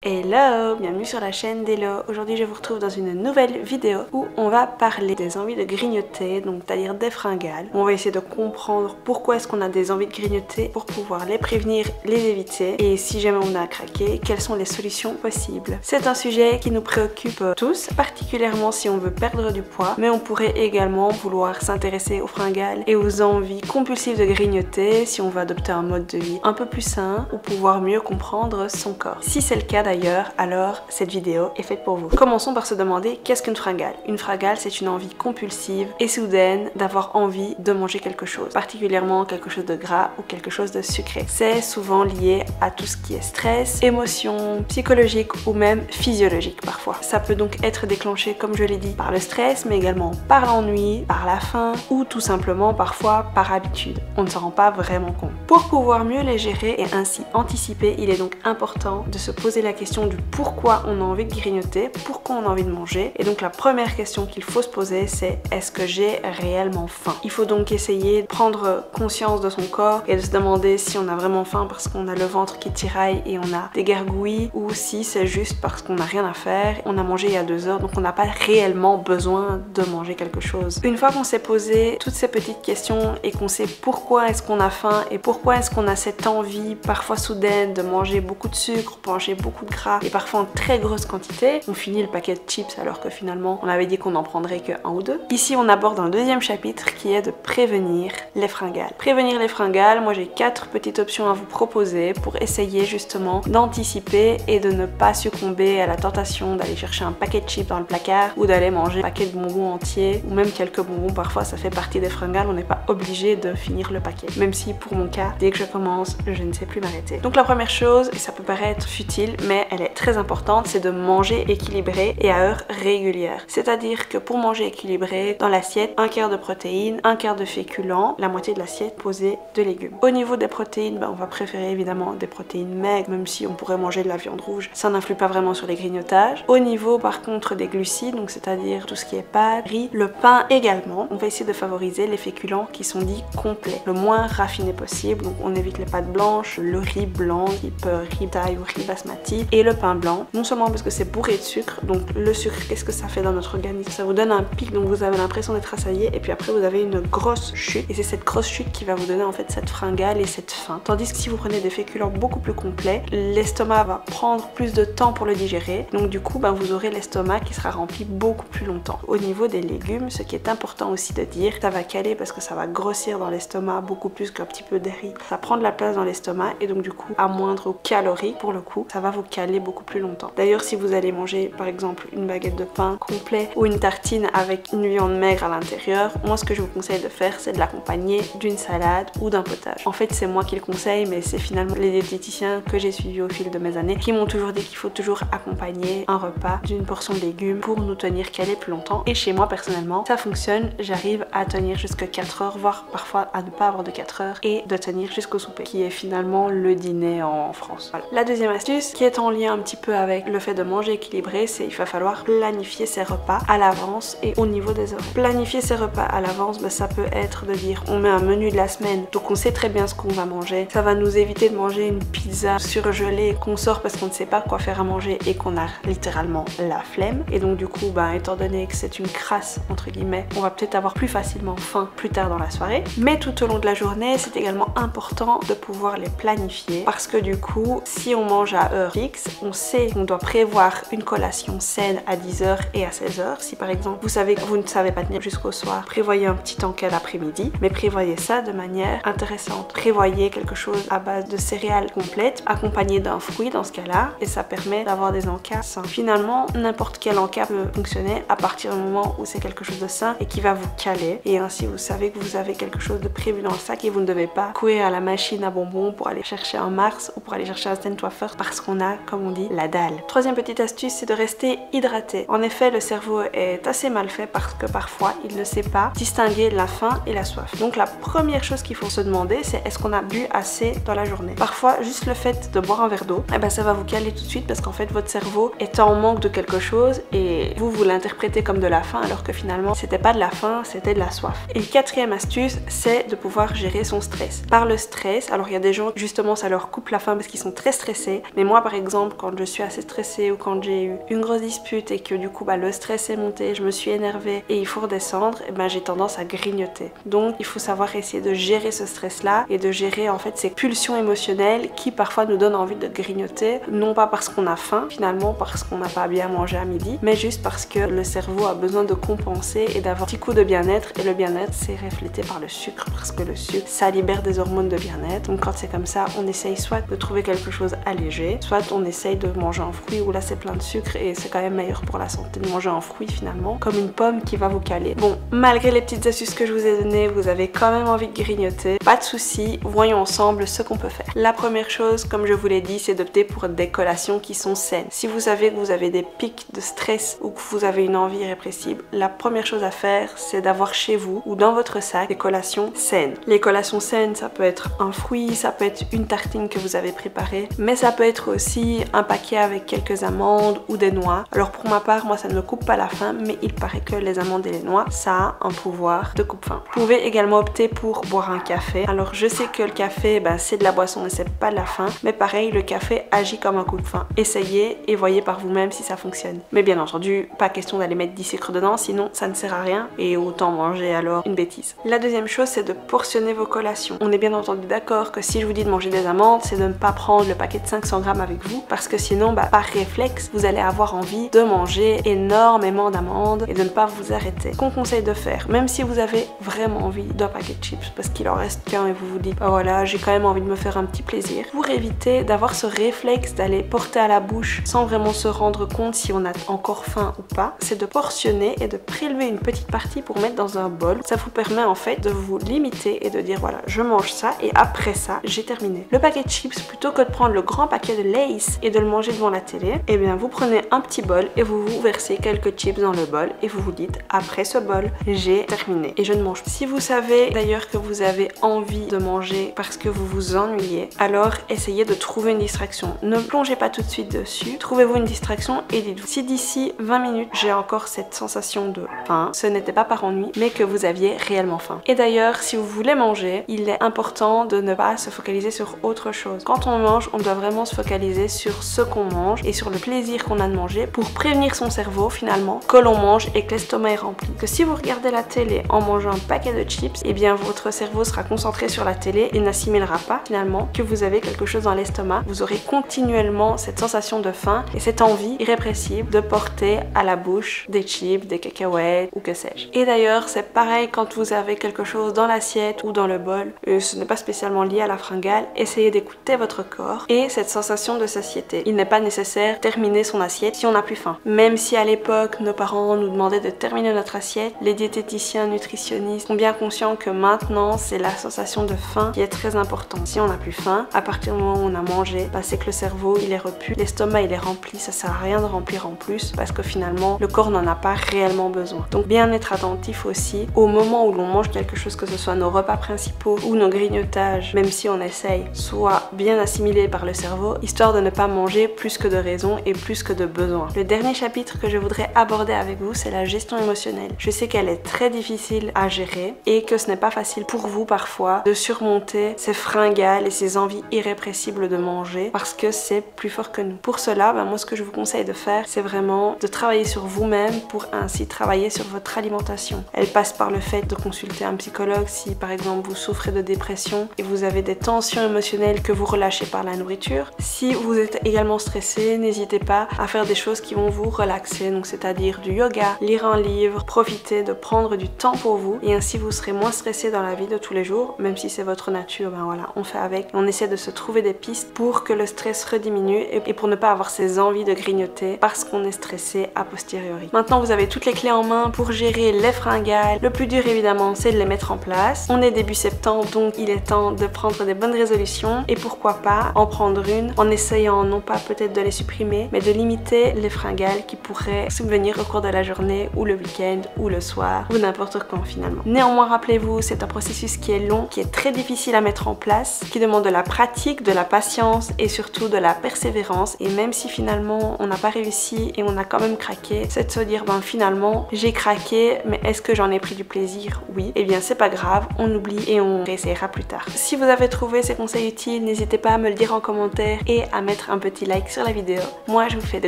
Hello, bienvenue sur la chaîne d'Hello. Aujourd'hui je vous retrouve dans une nouvelle vidéo où on va parler des envies de grignoter, donc c'est-à-dire des fringales. On va essayer de comprendre pourquoi est-ce qu'on a des envies de grignoter pour pouvoir les prévenir, les éviter et si jamais on a craqué, quelles sont les solutions possibles. C'est un sujet qui nous préoccupe tous, particulièrement si on veut perdre du poids, mais on pourrait également vouloir s'intéresser aux fringales et aux envies compulsives de grignoter si on veut adopter un mode de vie un peu plus sain ou pouvoir mieux comprendre son corps. Si c'est le cas d'ailleurs, alors cette vidéo est faite pour vous. Commençons par se demander qu'est-ce qu'une fringale. Une fringale, c'est une envie compulsive et soudaine d'avoir envie de manger quelque chose, particulièrement quelque chose de gras ou quelque chose de sucré. C'est souvent lié à tout ce qui est stress, émotion, psychologique ou même physiologique parfois. Ça peut donc être déclenché, comme je l'ai dit, par le stress, mais également par l'ennui, par la faim ou tout simplement parfois par habitude. On ne s'en rend pas vraiment compte. Pour pouvoir mieux les gérer et ainsi anticiper, il est donc important de se poser la question du pourquoi on a envie de grignoter, pourquoi on a envie de manger. Et donc la première question qu'il faut se poser, c'est est-ce que j'ai réellement faim? Il faut donc essayer de prendre conscience de son corps et de se demander si on a vraiment faim parce qu'on a le ventre qui tiraille et on a des gargouilles, ou si c'est juste parce qu'on n'a rien à faire, on a mangé il y a 2 heures donc on n'a pas réellement besoin de manger quelque chose. Une fois qu'on s'est posé toutes ces petites questions et qu'on sait pourquoi est-ce qu'on a faim et pourquoi est-ce qu'on a cette envie parfois soudaine de manger beaucoup de sucre, manger beaucoup de gras et parfois en très grosse quantité, on finit le paquet de chips alors que finalement on avait dit qu'on n'en prendrait que 1 ou 2. Ici on aborde un deuxième chapitre qui est de prévenir les fringales. Prévenir les fringales, moi j'ai 4 petites options à vous proposer pour essayer justement d'anticiper et de ne pas succomber à la tentation d'aller chercher un paquet de chips dans le placard ou d'aller manger un paquet de bonbons entiers ou même quelques bonbons. Parfois ça fait partie des fringales, on n'est pas obligé de finir le paquet, même si pour mon cas, dès que je commence, je ne sais plus m'arrêter. Donc la première chose, et ça peut paraître futile, mais elle est très importante, c'est de manger équilibré et à heure régulière. C'est-à-dire que pour manger équilibré, dans l'assiette, 1/4 de protéines, 1/4 de féculents, la moitié de l'assiette posée de légumes. Au niveau des protéines, on va préférer évidemment des protéines maigres, même si on pourrait manger de la viande rouge, ça n'influe pas vraiment sur les grignotages. Au niveau par contre des glucides, donc c'est-à-dire tout ce qui est pâtes, riz, le pain également, on va essayer de favoriser les féculents qui sont dits complets, le moins raffinés possible. Donc on évite les pâtes blanches, le riz blanc, type riz thaï ou riz basmati, et le pain blanc, non seulement parce que c'est bourré de sucre, donc le sucre, qu'est-ce que ça fait dans notre organisme? Ça vous donne un pic, donc vous avez l'impression d'être assaillé, et puis après vous avez une grosse chute, et c'est cette grosse chute qui va vous donner en fait cette fringale et cette faim. Tandis que si vous prenez des féculents beaucoup plus complets, l'estomac va prendre plus de temps pour le digérer, donc du coup vous aurez l'estomac qui sera rempli beaucoup plus longtemps. Au niveau des légumes, ce qui est important aussi de dire, ça va caler parce que ça va grossir dans l'estomac beaucoup plus qu'un petit peu de riz. Ça prend de la place dans l'estomac et donc du coup à moindre calories pour le coup, ça va vous caler beaucoup plus longtemps. D'ailleurs, si vous allez manger par exemple une baguette de pain complet ou une tartine avec une viande maigre à l'intérieur, moi ce que je vous conseille de faire, c'est de l'accompagner d'une salade ou d'un potage. En fait, c'est moi qui le conseille, mais c'est finalement les diététiciens que j'ai suivis au fil de mes années qui m'ont toujours dit qu'il faut toujours accompagner un repas d'une portion de légumes pour nous tenir calés plus longtemps. Et chez moi personnellement, ça fonctionne, j'arrive à tenir jusqu'à 4 heures, voire parfois à ne pas avoir de 4 heures et de tenir jusqu'au souper, qui est finalement le dîner en France. Voilà. La deuxième astuce, qui est en lien un petit peu avec le fait de manger équilibré, c'est qu'il va falloir planifier ses repas à l'avance et au niveau des horaires. Planifier ses repas à l'avance, ça peut être de dire on met un menu de la semaine, donc on sait très bien ce qu'on va manger. Ça va nous éviter de manger une pizza surgelée qu'on sort parce qu'on ne sait pas quoi faire à manger et qu'on a littéralement la flemme. Et donc du coup, étant donné que c'est une crasse entre guillemets, on va peut-être avoir plus facilement faim plus tard dans la soirée. Mais tout au long de la journée, c'est également important de pouvoir les planifier parce que du coup, si on mange à heure fixe, on sait qu'on doit prévoir une collation saine à 10h et à 16h. Si par exemple vous savez que vous ne savez pas tenir jusqu'au soir, prévoyez un petit encas l'après-midi, mais prévoyez ça de manière intéressante. Prévoyez quelque chose à base de céréales complètes accompagné d'un fruit dans ce cas-là, et ça permet d'avoir des encas sains. Finalement, n'importe quel encas peut fonctionner à partir du moment où c'est quelque chose de sain et qui va vous caler, et ainsi vous savez que vous avez quelque chose de prévu dans le sac et vous ne devez pas courir à la machine à bonbons pour aller chercher un Mars ou pour aller chercher un Stentoifer parce qu'on a, comme on dit, la dalle. Troisième petite astuce, c'est de rester hydraté. En effet, le cerveau est assez mal fait parce que parfois il ne sait pas distinguer la faim et la soif. Donc la première chose qu'il faut se demander, c'est est-ce qu'on a bu assez dans la journée. Parfois, juste le fait de boire un verre d'eau, ça va vous caler tout de suite parce qu'en fait votre cerveau est en manque de quelque chose et vous l'interprétez comme de la faim alors que finalement c'était pas de la faim, c'était de la soif. Et quatrième astuce, c'est de pouvoir gérer son stress. Par le stress, alors il y a des gens justement ça leur coupe la faim parce qu'ils sont très stressés, mais moi par exemple exemple quand je suis assez stressée ou quand j'ai eu une grosse dispute et que du coup le stress est monté, je me suis énervée et il faut redescendre, et j'ai tendance à grignoter. Donc il faut savoir essayer de gérer ce stress là et de gérer en fait ces pulsions émotionnelles qui parfois nous donnent envie de grignoter, non pas parce qu'on a faim finalement, parce qu'on n'a pas bien mangé à midi, mais juste parce que le cerveau a besoin de compenser et d'avoir un petit coup de bien-être, et le bien-être c'est reflété par le sucre, parce que le sucre ça libère des hormones de bien-être. Donc quand c'est comme ça, on essaye soit de trouver quelque chose allégé, soit on essaye de manger un fruit où là c'est plein de sucre et c'est quand même meilleur pour la santé de manger un fruit finalement, comme une pomme qui va vous caler. Bon, malgré les petites astuces que je vous ai données, vous avez quand même envie de grignoter, pas de souci, voyons ensemble ce qu'on peut faire. La première chose, comme je vous l'ai dit, c'est d'opter pour des collations qui sont saines. Si vous savez que vous avez des pics de stress ou que vous avez une envie irrépressible, la première chose à faire, c'est d'avoir chez vous ou dans votre sac des collations saines. Les collations saines, ça peut être un fruit, ça peut être une tartine que vous avez préparée, mais ça peut être aussi un paquet avec quelques amandes ou des noix. Alors pour ma part, moi ça ne me coupe pas la faim, mais il paraît que les amandes et les noix, ça a un pouvoir de coupe-faim. Vous pouvez également opter pour boire un café. Alors je sais que le café, c'est de la boisson et c'est pas de la faim, mais pareil, le café agit comme un coupe-faim. Essayez et voyez par vous-même si ça fonctionne. Mais bien entendu, pas question d'aller mettre 10 sucres dedans, sinon ça ne sert à rien et autant manger alors une bêtise. La deuxième chose, c'est de portionner vos collations. On est bien entendu d'accord que si je vous dis de manger des amandes, c'est de ne pas prendre le paquet de 500 grammes avec vous, parce que sinon, par réflexe, vous allez avoir envie de manger énormément d'amandes et de ne pas vous arrêter. Ce qu'on conseille de faire, même si vous avez vraiment envie d'un paquet de chips, parce qu'il en reste qu'un et vous vous dites, oh voilà, j'ai quand même envie de me faire un petit plaisir, pour éviter d'avoir ce réflexe d'aller porter à la bouche sans vraiment se rendre compte si on a encore faim ou pas, c'est de portionner et de prélever une petite partie pour mettre dans un bol. Ça vous permet en fait de vous limiter et de dire voilà, je mange ça et après ça, j'ai terminé. Le paquet de chips, plutôt que de prendre le grand paquet de Lay's et de le manger devant la télé, eh bien vous prenez un petit bol et vous versez quelques chips dans le bol et vous vous dites après ce bol, j'ai terminé et je ne mange pas. Si vous savez d'ailleurs que vous avez envie de manger parce que vous vous ennuyez, alors essayez de trouver une distraction. Ne plongez pas tout de suite dessus, trouvez-vous une distraction et dites-vous si d'ici 20 minutes j'ai encore cette sensation de faim, ce n'était pas par ennui mais que vous aviez réellement faim. Et d'ailleurs, si vous voulez manger, il est important de ne pas se focaliser sur autre chose. Quand on mange, on doit vraiment se focaliser sur ce qu'on mange et sur le plaisir qu'on a de manger pour prévenir son cerveau finalement que l'on mange et que l'estomac est rempli. Que si vous regardez la télé en mangeant un paquet de chips, eh bien votre cerveau sera concentré sur la télé et n'assimilera pas finalement que vous avez quelque chose dans l'estomac. Vous aurez continuellement cette sensation de faim et cette envie irrépressible de porter à la bouche des chips, des cacahuètes ou que sais-je. Et d'ailleurs, c'est pareil quand vous avez quelque chose dans l'assiette ou dans le bol, ce n'est pas spécialement lié à la fringale, essayez d'écouter votre corps et cette sensation de satiété. Il n'est pas nécessaire de terminer son assiette si on n'a plus faim. Même si à l'époque, nos parents nous demandaient de terminer notre assiette, les diététiciens, nutritionnistes sont bien conscients que maintenant, c'est la sensation de faim qui est très importante. Si on n'a plus faim, à partir du moment où on a mangé, c'est que le cerveau, il est repu, l'estomac, il est rempli, ça sert à rien de remplir en plus parce que finalement, le corps n'en a pas réellement besoin. Donc bien être attentif aussi au moment où l'on mange quelque chose, que ce soit nos repas principaux ou nos grignotages, même si on essaye, soit bien assimilé par le cerveau, histoire de ne pas manger plus que de raison et plus que de besoin. Le dernier chapitre que je voudrais aborder avec vous, c'est la gestion émotionnelle. Je sais qu'elle est très difficile à gérer et que ce n'est pas facile pour vous parfois de surmonter ces fringales et ces envies irrépressibles de manger parce que c'est plus fort que nous. Pour cela, moi ce que je vous conseille de faire, c'est vraiment de travailler sur vous-même pour ainsi travailler sur votre alimentation. Elle passe par le fait de consulter un psychologue si par exemple vous souffrez de dépression et vous avez des tensions émotionnelles que vous relâchez par la nourriture. Si vous êtes également stressé, n'hésitez pas à faire des choses qui vont vous relaxer, donc c'est-à-dire du yoga, lire un livre, profiter de prendre du temps pour vous et ainsi vous serez moins stressé dans la vie de tous les jours, même si c'est votre nature, voilà, on fait avec. On essaie de se trouver des pistes pour que le stress rediminue et pour ne pas avoir ces envies de grignoter parce qu'on est stressé a posteriori. Maintenant, vous avez toutes les clés en main pour gérer les fringales. Le plus dur évidemment, c'est de les mettre en place. On est début septembre, donc il est temps de prendre des bonnes résolutions et pourquoi pas en prendre une en essayant non pas peut-être de les supprimer, mais de limiter les fringales qui pourraient subvenir au cours de la journée ou le week-end ou le soir ou n'importe quand finalement. Néanmoins, rappelez-vous, c'est un processus qui est long, qui est très difficile à mettre en place, qui demande de la pratique, de la patience et surtout de la persévérance. Et même si finalement on n'a pas réussi et on a quand même craqué, c'est de se dire finalement j'ai craqué, mais est-ce que j'en ai pris du plaisir? Oui. Eh bien c'est pas grave, on oublie et on réessayera plus tard. Si vous avez trouvé ces conseils utiles, n'hésitez pas à me le dire en commentaire et à mettre mettre un petit like sur la vidéo. Moi je vous fais de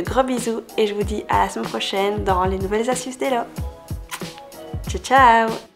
gros bisous et je vous dis à la semaine prochaine dans les nouvelles astuces d'Elo. Ciao ciao!